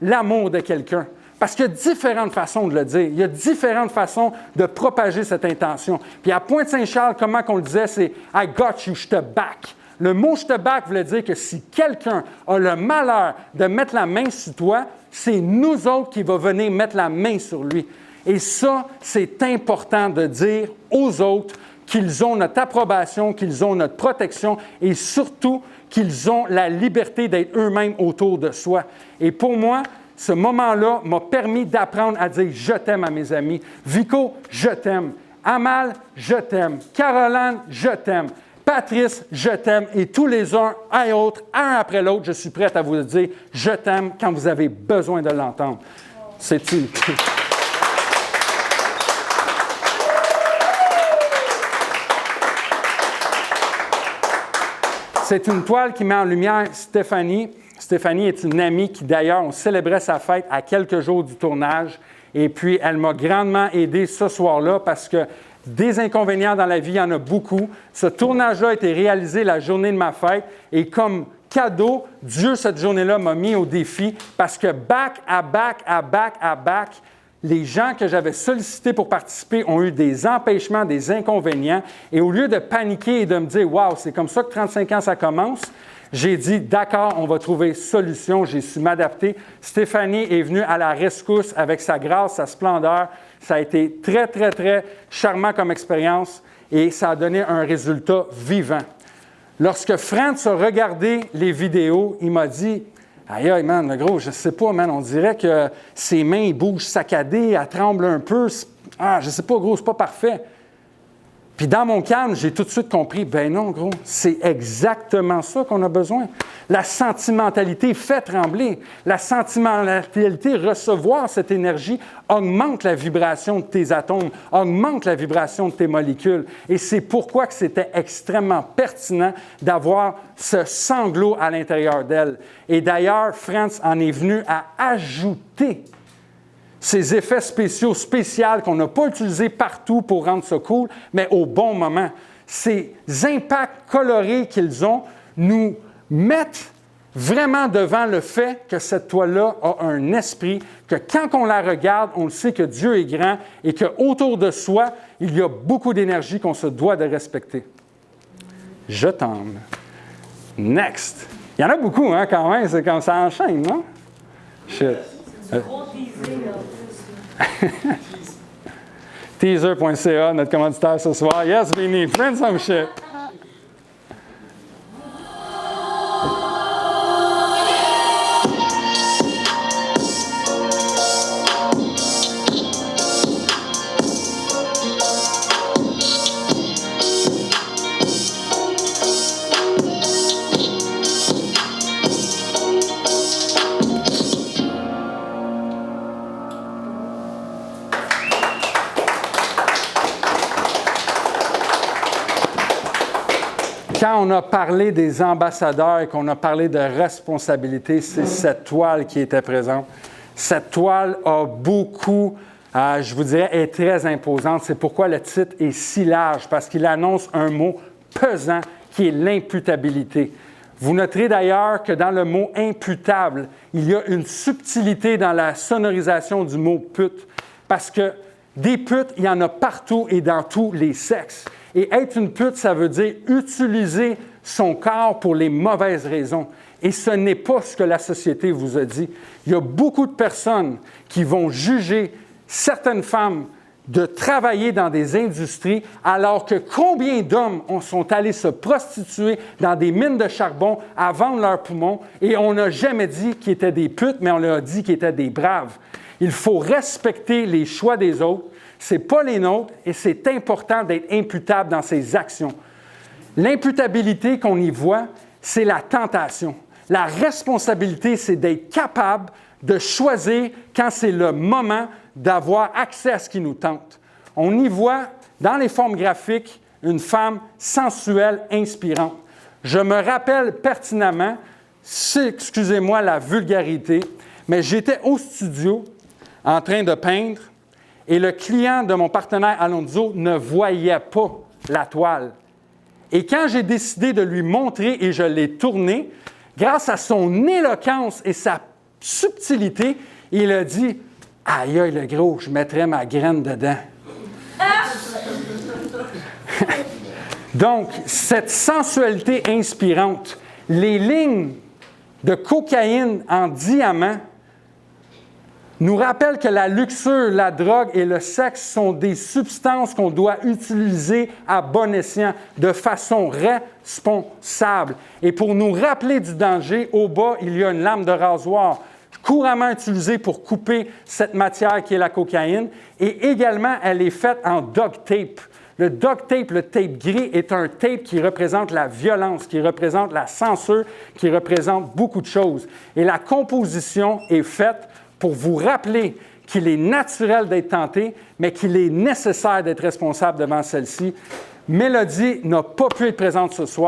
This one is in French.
l'amour de quelqu'un. Parce qu'il y a différentes façons de le dire. Il y a différentes façons de propager cette intention. Puis à Pointe-Saint-Charles, comment on le disait, c'est « I got you, je te back ». Le mot « je te back » voulait dire que si quelqu'un a le malheur de mettre la main sur toi, c'est nous autres qui va venir mettre la main sur lui. Et ça, c'est important de dire aux autres qu'ils ont notre approbation, qu'ils ont notre protection et surtout qu'ils ont la liberté d'être eux-mêmes autour de soi. Et pour moi, ce moment-là m'a permis d'apprendre à dire « je t'aime » à mes amis. Vico, je t'aime. Amal, je t'aime. Caroline, je t'aime. Patrice, je t'aime. Et tous les uns et autres, un après l'autre, je suis prête à vous le dire « je t'aime » quand vous avez besoin de l'entendre. C'est tout. C'est une toile qui met en lumière Stéphanie. Stéphanie est une amie qui, d'ailleurs, on célébrait sa fête à quelques jours du tournage. Et puis, elle m'a grandement aidé ce soir-là parce que des inconvénients dans la vie, il y en a beaucoup. Ce tournage-là a été réalisé la journée de ma fête. Et comme cadeau, Dieu, cette journée-là, m'a mis au défi parce que back à back, les gens que j'avais sollicités pour participer ont eu des empêchements, des inconvénients. Et au lieu de paniquer et de me dire « Wow, c'est comme ça que 35 ans, ça commence », j'ai dit « D'accord, on va trouver solution ». J'ai su m'adapter. Stéphanie est venue à la rescousse avec sa grâce, sa splendeur. Ça a été très, très, très charmant comme expérience et ça a donné un résultat vivant. Lorsque Franz a regardé les vidéos, il m'a dit « Aïe, aïe, man, le gros, je sais pas, man, on dirait que ses mains ils bougent saccadées, elles tremblent un peu. Je sais pas, gros, c'est pas parfait. » Puis dans mon calme, j'ai tout de suite compris, ben non, gros, c'est exactement ça qu'on a besoin. La sentimentalité fait trembler. La sentimentalité, recevoir cette énergie, augmente la vibration de tes atomes, augmente la vibration de tes molécules. Et c'est pourquoi que c'était extrêmement pertinent d'avoir ce sanglot à l'intérieur d'elle. Et d'ailleurs, Franz en est venu à ajouter ces effets spéciaux qu'on n'a pas utilisés partout pour rendre ça cool, mais au bon moment. Ces impacts colorés qu'ils ont nous mettent vraiment devant le fait que cette toile-là a un esprit, que quand on la regarde, on sait que Dieu est grand et qu'autour de soi, il y a beaucoup d'énergie qu'on se doit de respecter. Je t'aime. Next. Il y en a beaucoup, hein, quand même. C'est comme ça enchaîne, non? Shit. Teaser.ca, notre commanditaire ce soir. Yes, Vinny, prends some shit. Quand on a parlé des ambassadeurs et qu'on a parlé de responsabilité, c'est cette toile qui était présente. Cette toile a beaucoup, je vous dirais, est très imposante. C'est pourquoi le titre est si large, parce qu'il annonce un mot pesant qui est l'imputabilité. Vous noterez d'ailleurs que dans le mot « imputable », il y a une subtilité dans la sonorisation du mot « pute », parce que des putes, il y en a partout et dans tous les sexes. Et être une pute, ça veut dire utiliser son corps pour les mauvaises raisons. Et ce n'est pas ce que la société vous a dit. Il y a beaucoup de personnes qui vont juger certaines femmes de travailler dans des industries, alors que combien d'hommes sont allés se prostituer dans des mines de charbon à vendre leurs poumons, et on n'a jamais dit qu'ils étaient des putes, mais on leur a dit qu'ils étaient des braves. Il faut respecter les choix des autres. Ce n'est pas les nôtres et c'est important d'être imputable dans ses actions. L'imputabilité qu'on y voit, c'est la tentation. La responsabilité, c'est d'être capable de choisir quand c'est le moment d'avoir accès à ce qui nous tente. On y voit, dans les formes graphiques, une femme sensuelle, inspirante. Je me rappelle pertinemment, excusez-moi la vulgarité, mais j'étais au studio en train de peindre et le client de mon partenaire Alonso ne voyait pas la toile. Et quand j'ai décidé de lui montrer et je l'ai tournée, grâce à son éloquence et sa subtilité, il a dit « Aïe, aïe, le gros, je mettrais ma graine dedans. » Donc, cette sensualité inspirante, les lignes de cocaïne en diamant nous rappellent que la luxure, la drogue et le sexe sont des substances qu'on doit utiliser à bon escient, de façon responsable. Et pour nous rappeler du danger, au bas, il y a une lame de rasoir couramment utilisée pour couper cette matière qui est la cocaïne. Et également, elle est faite en duct tape. Le duct tape, le tape gris, est un tape qui représente la violence, qui représente la censure, qui représente beaucoup de choses. Et la composition est faite pour vous rappeler qu'il est naturel d'être tenté, mais qu'il est nécessaire d'être responsable devant celle-ci. Mélodie n'a pas pu être présente ce soir.